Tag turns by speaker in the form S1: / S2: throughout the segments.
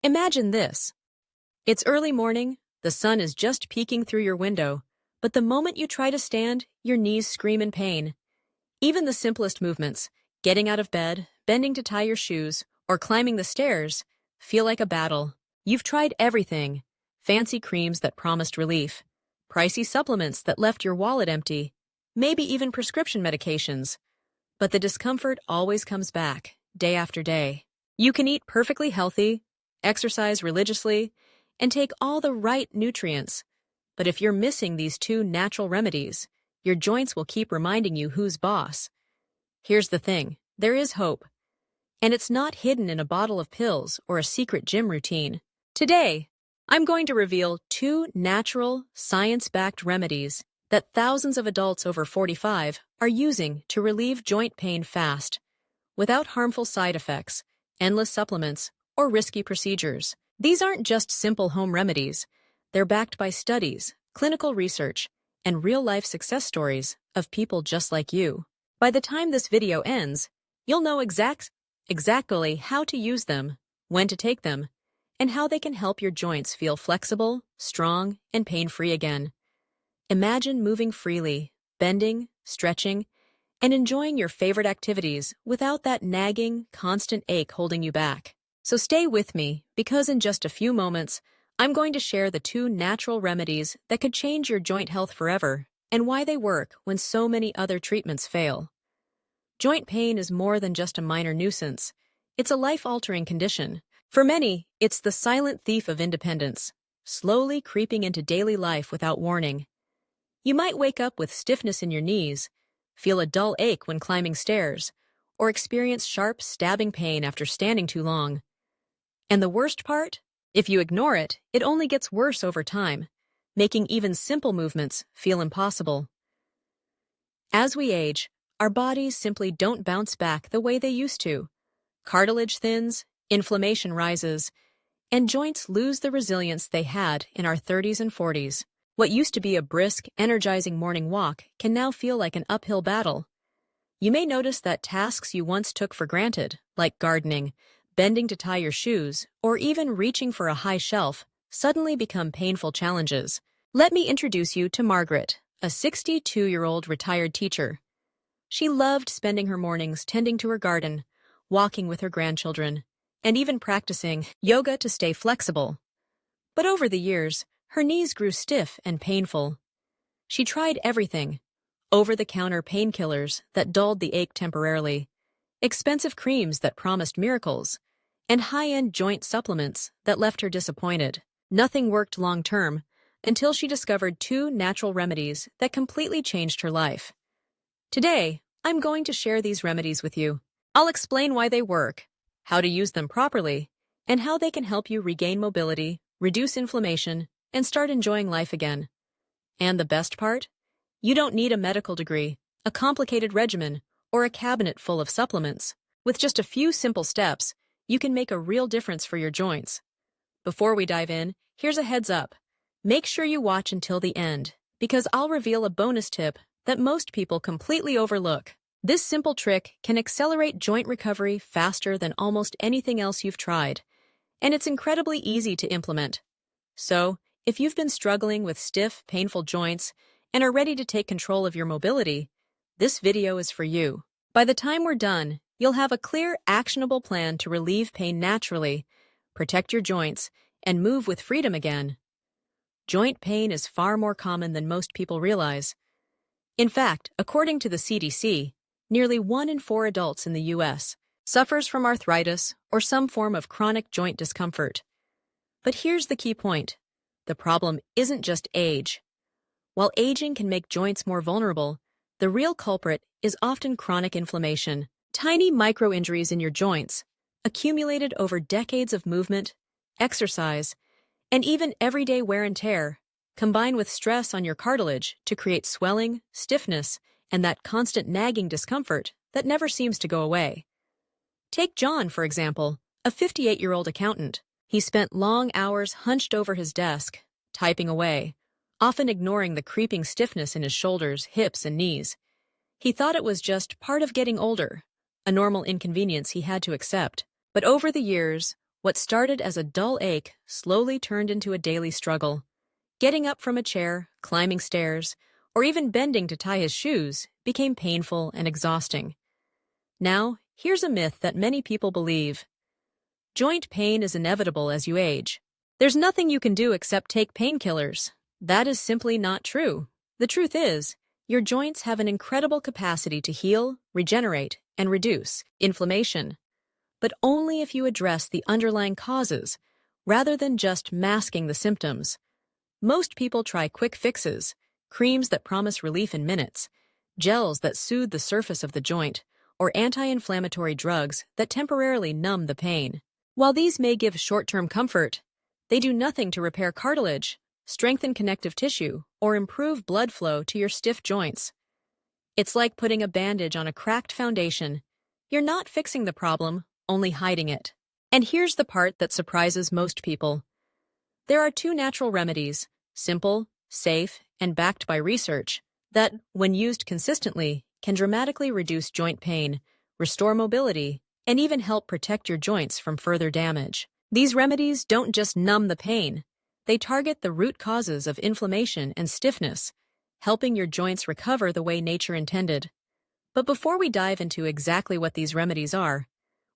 S1: Imagine this. It's early morning, the sun is just peeking through your window, but the moment you try to stand, your knees scream in pain. Even the simplest movements, getting out of bed, bending to tie your shoes, or climbing the stairs, feel like a battle. You've tried everything. Fancy creams that promised relief, pricey supplements that left your wallet empty, maybe even prescription medications. But the discomfort always comes back, day after day. You can eat perfectly healthy, exercise religiously, and take all the right nutrients. But if you're missing these two natural remedies, your joints will keep reminding you who's boss. Here's the thing, there is hope. And it's not hidden in a bottle of pills or a secret gym routine. Today, I'm going to reveal two natural, science-backed remedies that thousands of adults over 45 are using to relieve joint pain fast, without harmful side effects, endless supplements, or risky procedures. These aren't just simple home remedies. They're backed by studies, clinical research, and real-life success stories of people just like you. By the time this video ends, you'll know exactly how to use them, when to take them, and how they can help your joints feel flexible, strong, and pain-free again. Imagine moving freely, bending, stretching, and enjoying your favorite activities without that nagging, constant ache holding you back. So stay with me, because in just a few moments, I'm going to share the two natural remedies that could change your joint health forever and why they work when so many other treatments fail. Joint pain is more than just a minor nuisance. It's a life-altering condition. For many, it's the silent thief of independence, slowly creeping into daily life without warning. You might wake up with stiffness in your knees, feel a dull ache when climbing stairs, or experience sharp, stabbing pain after standing too long. And the worst part? If you ignore it, it only gets worse over time, making even simple movements feel impossible. As we age, our bodies simply don't bounce back the way they used to. Cartilage thins, inflammation rises, and joints lose the resilience they had in our 30s and 40s. What used to be a brisk, energizing morning walk can now feel like an uphill battle. You may notice that tasks you once took for granted, like gardening, bending to tie your shoes, or even reaching for a high shelf, suddenly become painful challenges. Let me introduce you to Margaret, a 62-year-old retired teacher. She loved spending her mornings tending to her garden, walking with her grandchildren, and even practicing yoga to stay flexible. But over the years, her knees grew stiff and painful. She tried everything: over-the-counter painkillers that dulled the ache temporarily, expensive creams that promised miracles, and high-end joint supplements that left her disappointed. Nothing worked long-term until she discovered two natural remedies that completely changed her life. Today, I'm going to share these remedies with you. I'll explain why they work, how to use them properly, and how they can help you regain mobility, reduce inflammation, and start enjoying life again. And the best part? You don't need a medical degree, a complicated regimen, or a cabinet full of supplements. With just a few simple steps, you can make a real difference for your joints. Before we dive in, here's a heads up. Make sure you watch until the end, because I'll reveal a bonus tip that most people completely overlook. This simple trick can accelerate joint recovery faster than almost anything else you've tried, and it's incredibly easy to implement. So, if you've been struggling with stiff, painful joints and are ready to take control of your mobility, this video is for you. By the time we're done, you'll have a clear, actionable plan to relieve pain naturally, protect your joints, and move with freedom again. Joint pain is far more common than most people realize. In fact, according to the CDC, nearly 1 in 4 adults in the U.S. suffers from arthritis or some form of chronic joint discomfort. But here's the key point. The problem isn't just age. While aging can make joints more vulnerable, the real culprit is often chronic inflammation. Tiny micro-injuries in your joints, accumulated over decades of movement, exercise, and even everyday wear and tear, combine with stress on your cartilage to create swelling, stiffness, and that constant nagging discomfort that never seems to go away. Take John, for example, a 58-year-old accountant. He spent long hours hunched over his desk, typing away, often ignoring the creeping stiffness in his shoulders, hips, and knees. He thought it was just part of getting older, a normal inconvenience he had to accept. But over the years, What started as a dull ache slowly turned into a daily struggle. Getting up from a chair, climbing stairs, or even bending to tie his shoes became painful and exhausting. Now, here's a myth that many people believe. Joint pain is inevitable as you age. There's nothing you can do except take painkillers. That is simply not true. The truth is, your joints have an incredible capacity to heal, regenerate, and reduce inflammation, but only if you address the underlying causes, rather than just masking the symptoms. Most people try quick fixes, creams that promise relief in minutes, gels that soothe the surface of the joint, or anti-inflammatory drugs that temporarily numb the pain. While these may give short-term comfort, they do nothing to repair cartilage, strengthen connective tissue, or improve blood flow to your stiff joints. It's like putting a bandage on a cracked foundation. You're not fixing the problem, only hiding it. And here's the part that surprises most people. There are two natural remedies, simple, safe, and backed by research, that, when used consistently, can dramatically reduce joint pain, restore mobility, and even help protect your joints from further damage. These remedies don't just numb the pain. They target the root causes of inflammation and stiffness, helping your joints recover the way nature intended. But before we dive into exactly what these remedies are,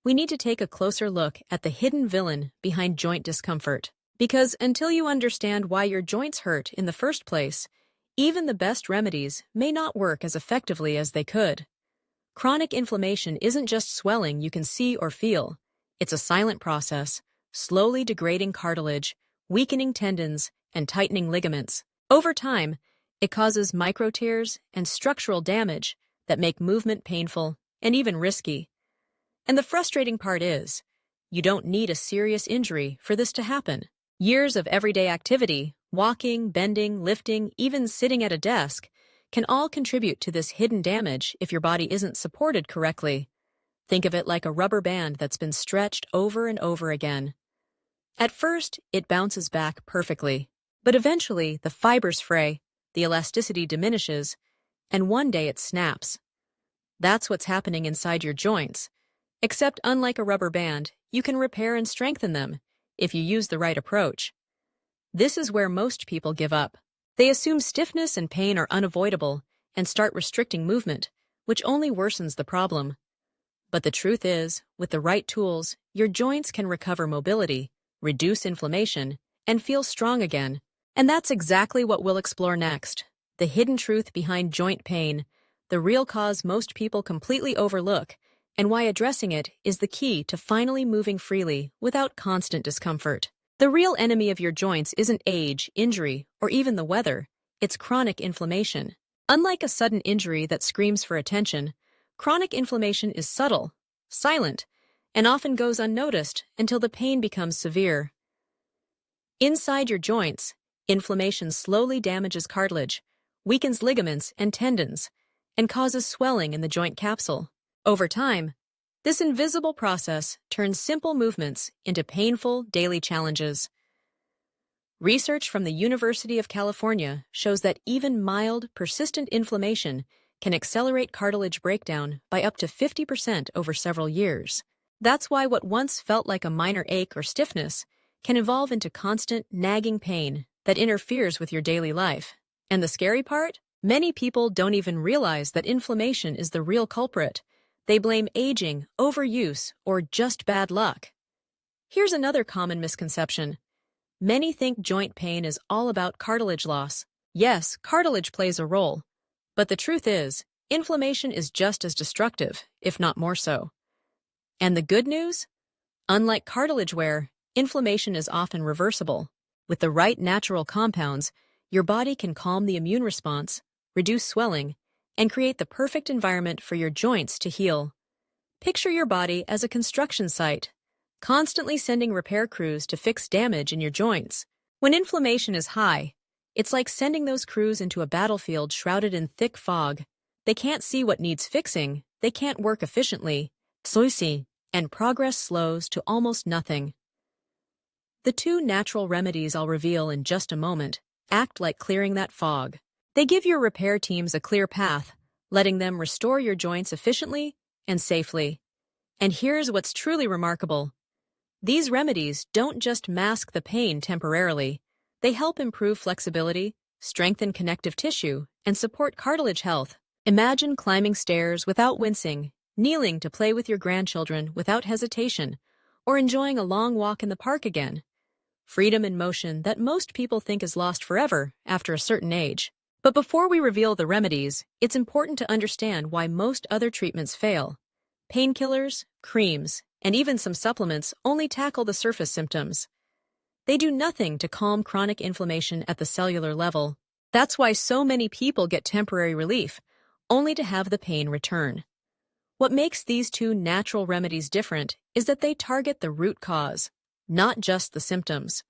S1: we need to take a closer look at the hidden villain behind joint discomfort. Because until you understand why your joints hurt in the first place, even the best remedies may not work as effectively as they could. Chronic inflammation isn't just swelling you can see or feel. It's a silent process, slowly degrading cartilage, weakening tendons, and tightening ligaments. Over time, it causes micro tears and structural damage that make movement painful and even risky. And the frustrating part is, you don't need a serious injury for this to happen. Years of everyday activity, walking, bending, lifting, even sitting at a desk, can all contribute to this hidden damage if your body isn't supported correctly. Think of it like a rubber band that's been stretched over and over again. At first, it bounces back perfectly, but eventually the fibers fray, the elasticity diminishes, and one day it snaps. That's what's happening inside your joints. Except unlike a rubber band, you can repair and strengthen them if you use the right approach. This is where most people give up. They assume stiffness and pain are unavoidable and start restricting movement, which only worsens the problem. But the truth is, with the right tools, your joints can recover mobility, reduce inflammation, and feel strong again. And that's exactly what we'll explore next. The hidden truth behind joint pain, the real cause most people completely overlook, and why addressing it is the key to finally moving freely without constant discomfort. The real enemy of your joints isn't age, injury, or even the weather. It's chronic inflammation. Unlike a sudden injury that screams for attention, chronic inflammation is subtle, silent, and often goes unnoticed until the pain becomes severe. Inside your joints, inflammation slowly damages cartilage, weakens ligaments and tendons, and causes swelling in the joint capsule. Over time, this invisible process turns simple movements into painful daily challenges. Research from the University of California shows that even mild, persistent inflammation can accelerate cartilage breakdown by up to 50% over several years. That's why what once felt like a minor ache or stiffness can evolve into constant, nagging pain that interferes with your daily life. And the scary part? Many people don't even realize that inflammation is the real culprit. They blame aging, overuse, or just bad luck. Here's another common misconception. Many think joint pain is all about cartilage loss. Yes, cartilage plays a role. But the truth is, inflammation is just as destructive, if not more so. And the good news? Unlike cartilage wear, inflammation is often reversible. With the right natural compounds, your body can calm the immune response, reduce swelling, and create the perfect environment for your joints to heal. Picture your body as a construction site, constantly sending repair crews to fix damage in your joints. When inflammation is high, it's like sending those crews into a battlefield shrouded in thick fog. They can't see what needs fixing, they can't work efficiently, and progress slows to almost nothing. The two natural remedies I'll reveal in just a moment act like clearing that fog. They give your repair teams a clear path, letting them restore your joints efficiently and safely. And here's what's truly remarkable. These remedies don't just mask the pain temporarily, they help improve flexibility, strengthen connective tissue, and support cartilage health. Imagine climbing stairs without wincing, kneeling to play with your grandchildren without hesitation, or enjoying a long walk in the park again. Freedom in motion that most people think is lost forever after a certain age. But before we reveal the remedies, it's important to understand why most other treatments fail. Painkillers, creams, and even some supplements only tackle the surface symptoms. They do nothing to calm chronic inflammation at the cellular level. That's why so many people get temporary relief, only to have the pain return. What makes these two natural remedies different is that they target the root cause, not just the symptoms.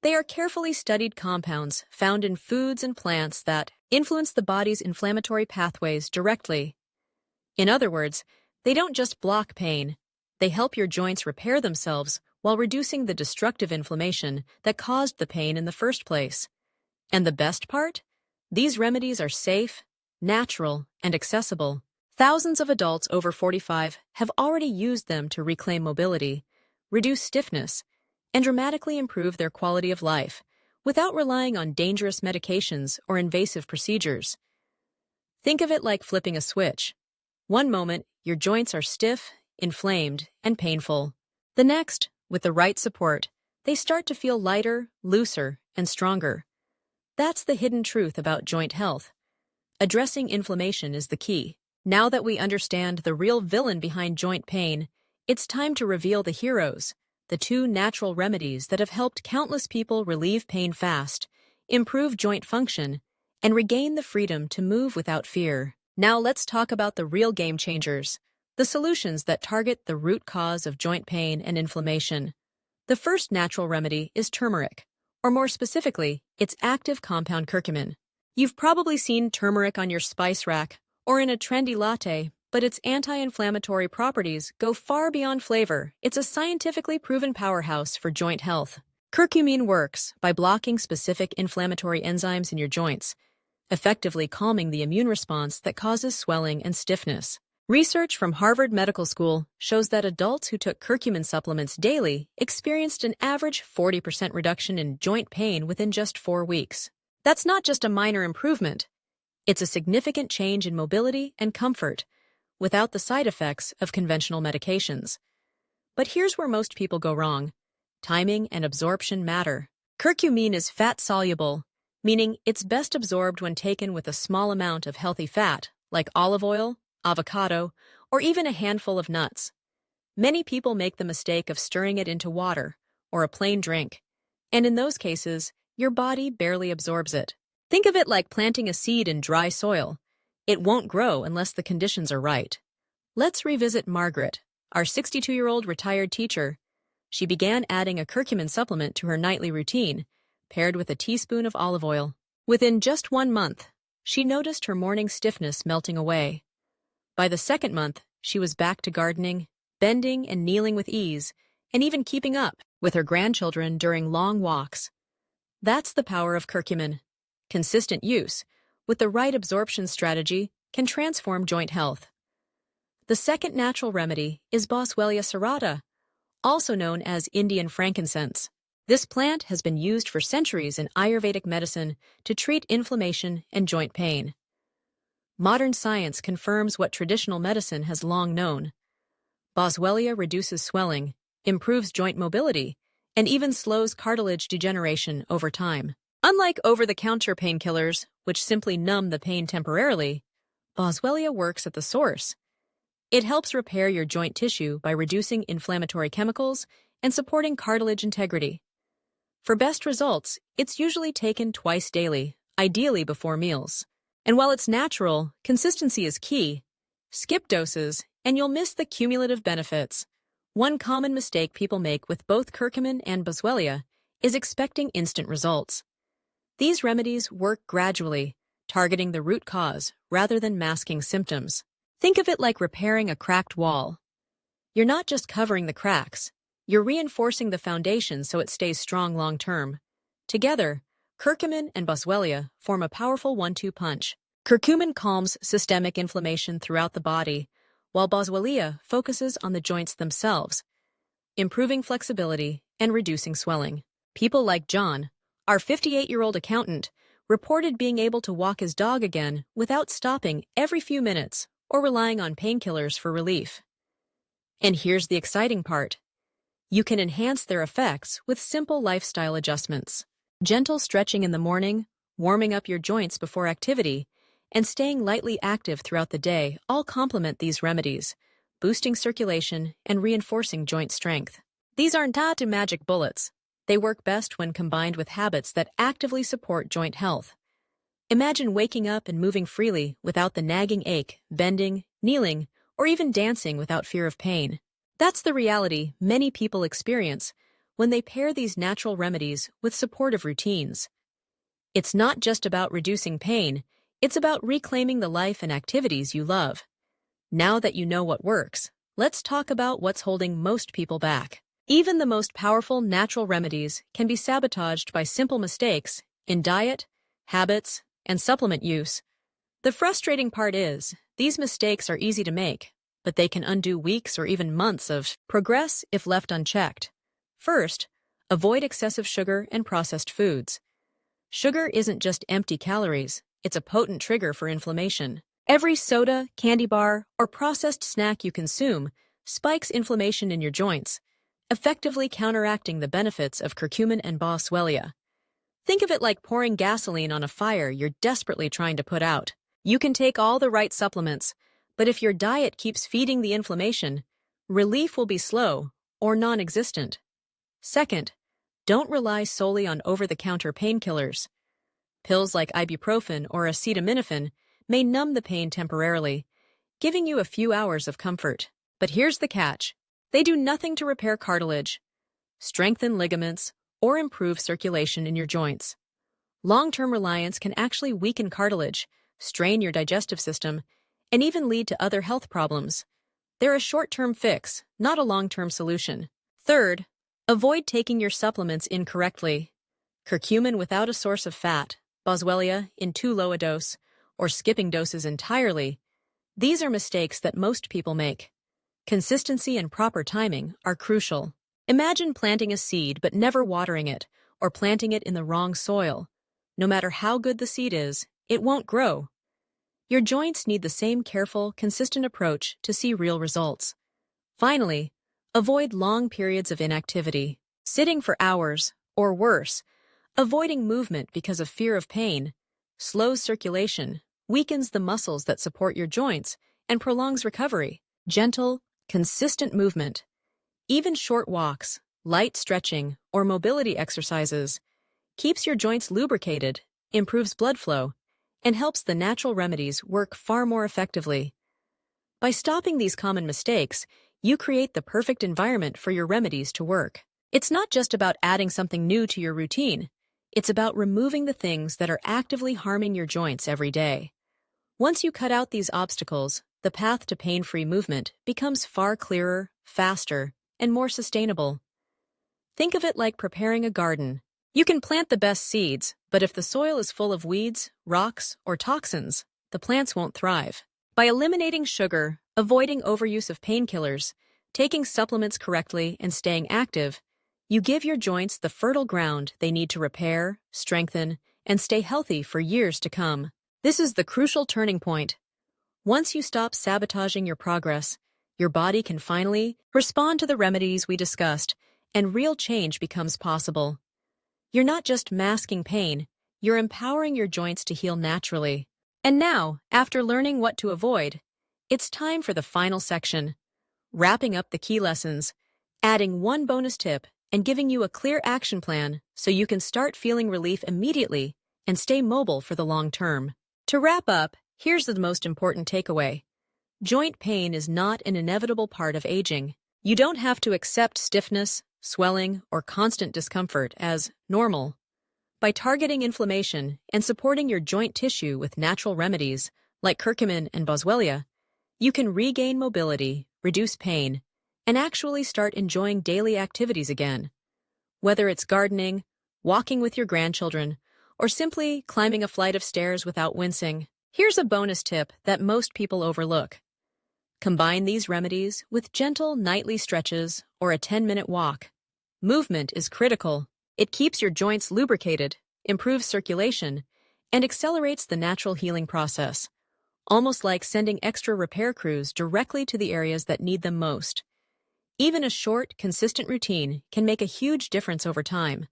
S1: They are carefully studied compounds found in foods and plants that influence the body's inflammatory pathways directly. In other words, they don't just block pain, they help your joints repair themselves while reducing the destructive inflammation that caused the pain in the first place. And the best part? These remedies are safe, natural, and accessible. Thousands of adults over 45 have already used them to reclaim mobility, reduce stiffness, and dramatically improve their quality of life without relying on dangerous medications or invasive procedures. Think of it like flipping a switch. One moment, your joints are stiff, inflamed, and painful. The next, with the right support, they start to feel lighter, looser, and stronger. That's the hidden truth about joint health. Addressing inflammation is the key. Now that we understand the real villain behind joint pain, it's time to reveal the heroes, the two natural remedies that have helped countless people relieve pain fast, improve joint function, and regain the freedom to move without fear. Now let's talk about the real game changers, the solutions that target the root cause of joint pain and inflammation. The first natural remedy is turmeric, or more specifically, its active compound curcumin. You've probably seen turmeric on your spice rack or in a trendy latte, but its anti-inflammatory properties go far beyond flavor. It's a scientifically proven powerhouse for joint health. Curcumin works by blocking specific inflammatory enzymes in your joints, effectively calming the immune response that causes swelling and stiffness. Research from Harvard Medical School shows that adults who took curcumin supplements daily experienced an average 40% reduction in joint pain within just 4 weeks. That's not just a minor improvement. It's a significant change in mobility and comfort, without the side effects of conventional medications. But here's where most people go wrong. Timing and absorption matter. Curcumin is fat-soluble, meaning it's best absorbed when taken with a small amount of healthy fat, like olive oil, avocado, or even a handful of nuts. Many people make the mistake of stirring it into water or a plain drink, and in those cases, your body barely absorbs it. Think of it like planting a seed in dry soil. It won't grow unless the conditions are right. Let's revisit Margaret, our 62-year-old retired teacher. She began adding a curcumin supplement to her nightly routine, paired with a teaspoon of olive oil. Within just 1 month, she noticed her morning stiffness melting away. By the second month, she was back to gardening, bending and kneeling with ease, and even keeping up with her grandchildren during long walks. That's the power of curcumin. Consistent use, with the right absorption strategy, can transform joint health. The second natural remedy is Boswellia serrata, also known as Indian frankincense. This plant has been used for centuries in Ayurvedic medicine to treat inflammation and joint pain. Modern science confirms what traditional medicine has long known. Boswellia reduces swelling, improves joint mobility, and even slows cartilage degeneration over time. Unlike over-the-counter painkillers, which simply numb the pain temporarily, Boswellia works at the source. It helps repair your joint tissue by reducing inflammatory chemicals and supporting cartilage integrity. For best results, it's usually taken twice daily, ideally before meals. And while it's natural, consistency is key. Skip doses, and you'll miss the cumulative benefits. One common mistake people make with both curcumin and Boswellia is expecting instant results. These remedies work gradually, targeting the root cause rather than masking symptoms. Think of it like repairing a cracked wall. You're not just covering the cracks, you're reinforcing the foundation so it stays strong long-term. Together, curcumin and Boswellia form a powerful 1-2 punch. Curcumin calms systemic inflammation throughout the body, while Boswellia focuses on the joints themselves. improving flexibility, and reducing swelling. People like John, our 58-year-old accountant, reported being able to walk his dog again without stopping every few minutes or relying on painkillers for relief. And here's the exciting part. You can enhance their effects with simple lifestyle adjustments. Gentle stretching in the morning, warming up your joints before activity, and staying lightly active throughout the day all complement these remedies, boosting circulation and reinforcing joint strength. These aren't magic bullets. They work best when combined with habits that actively support joint health. Imagine waking up and moving freely without the nagging ache, bending, kneeling, or even dancing without fear of pain. That's the reality many people experience when they pair these natural remedies with supportive routines. It's not just about reducing pain, it's about reclaiming the life and activities you love. Now that you know what works, let's talk about what's holding most people back. Even the most powerful natural remedies can be sabotaged by simple mistakes in diet, habits, and supplement use. The frustrating part is, these mistakes are easy to make, but they can undo weeks or even months of progress if left unchecked. First, avoid excessive sugar and processed foods. Sugar isn't just empty calories, it's a potent trigger for inflammation. Every soda, candy bar, or processed snack you consume spikes inflammation in your joints, effectively counteracting the benefits of curcumin and boswellia. Think of it like pouring gasoline on a fire you're desperately trying to put out. You can take all the right supplements, but if your diet keeps feeding the inflammation, relief will be slow or non-existent. Second, don't rely solely on over-the-counter painkillers. Pills like ibuprofen or acetaminophen may numb the pain temporarily, giving you a few hours of comfort. But here's the catch. They do nothing to repair cartilage, strengthen ligaments, or improve circulation in your joints. Long-term reliance can actually weaken cartilage, strain your digestive system, and even lead to other health problems. They're a short-term fix, not a long-term solution. Third, avoid taking your supplements incorrectly. Curcumin without a source of fat, boswellia in too low a dose, or skipping doses entirely. These are mistakes that most people make. Consistency and proper timing are crucial. Imagine planting a seed but never watering it, or planting it in the wrong soil. No matter how good the seed is, it won't grow. Your joints need the same careful, consistent approach to see real results. Finally, avoid long periods of inactivity. Sitting for hours, or worse, avoiding movement because of fear of pain, slows circulation, weakens the muscles that support your joints, and prolongs recovery. Gentle, consistent movement, even short walks, light stretching, or mobility exercises, keeps your joints lubricated, improves blood flow, and helps the natural remedies work far more effectively. By stopping these common mistakes, you create the perfect environment for your remedies to work. It's not just about adding something new to your routine. It's about removing the things that are actively harming your joints every day. Once you cut out these obstacles, the path to pain-free movement becomes far clearer, faster, and more sustainable. Think of it like preparing a garden. You can plant the best seeds, but if the soil is full of weeds, rocks, or toxins, the plants won't thrive. By eliminating sugar, avoiding overuse of painkillers, taking supplements correctly, and staying active, you give your joints the fertile ground they need to repair, strengthen, and stay healthy for years to come. This is the crucial turning point. Once you stop sabotaging your progress, your body can finally respond to the remedies we discussed, and real change becomes possible. You're not just masking pain, you're empowering your joints to heal naturally. And now, after learning what to avoid, it's time for the final section, wrapping up the key lessons, adding one bonus tip, and giving you a clear action plan so you can start feeling relief immediately and stay mobile for the long term. To wrap up, here's the most important takeaway. Joint pain is not an inevitable part of aging. You don't have to accept stiffness, swelling, or constant discomfort as normal. By targeting inflammation and supporting your joint tissue with natural remedies like curcumin and boswellia, you can regain mobility, reduce pain, and actually start enjoying daily activities again. Whether it's gardening, walking with your grandchildren, or simply climbing a flight of stairs without wincing, here's a bonus tip that most people overlook. Combine these remedies with gentle nightly stretches or a 10-minute walk. Movement is critical. It keeps your joints lubricated, improves circulation, and accelerates the natural healing process, almost like sending extra repair crews directly to the areas that need them most. Even a short, consistent routine can make a huge difference over time.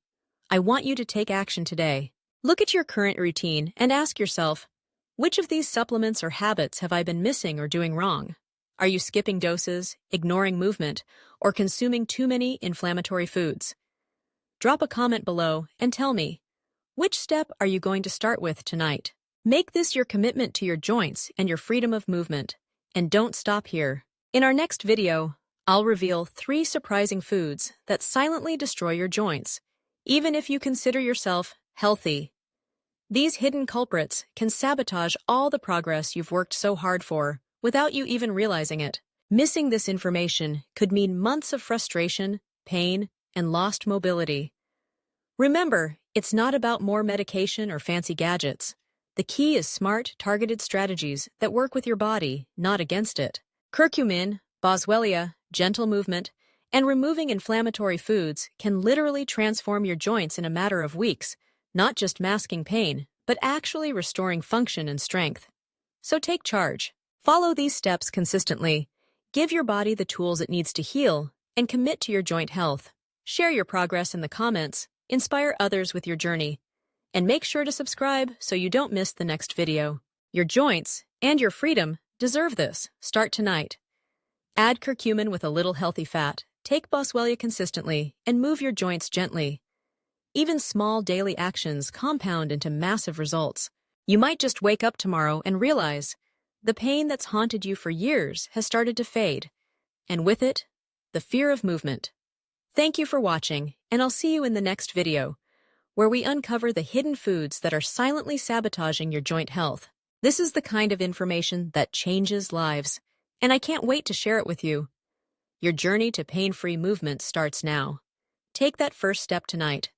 S1: I want you to take action today. Look at your current routine and ask yourself, which of these supplements or habits have I been missing or doing wrong? Are you skipping doses, ignoring movement, or consuming too many inflammatory foods? Drop a comment below and tell me, which step are you going to start with tonight? Make this your commitment to your joints and your freedom of movement. And don't stop here. In our next video, I'll reveal 3 surprising foods that silently destroy your joints, even if you consider yourself healthy. These hidden culprits can sabotage all the progress you've worked so hard for without you even realizing it. Missing this information could mean months of frustration, pain, and lost mobility. Remember, it's not about more medication or fancy gadgets. The key is smart, targeted strategies that work with your body, not against it. Curcumin, boswellia, gentle movement, and removing inflammatory foods can literally transform your joints in a matter of weeks, not just masking pain, but actually restoring function and strength. So take charge. Follow these steps consistently. Give your body the tools it needs to heal, and commit to your joint health. Share your progress in the comments, inspire others with your journey, and make sure to subscribe so you don't miss the next video. Your joints and your freedom deserve this. Start tonight. Add curcumin with a little healthy fat, take boswellia consistently, and move your joints gently. Even small daily actions compound into massive results. You might just wake up tomorrow and realize the pain that's haunted you for years has started to fade, and with it, the fear of movement. Thank you for watching, and I'll see you in the next video, where we uncover the hidden foods that are silently sabotaging your joint health. This is the kind of information that changes lives, and I can't wait to share it with you. Your journey to pain-free movement starts now. Take that first step tonight.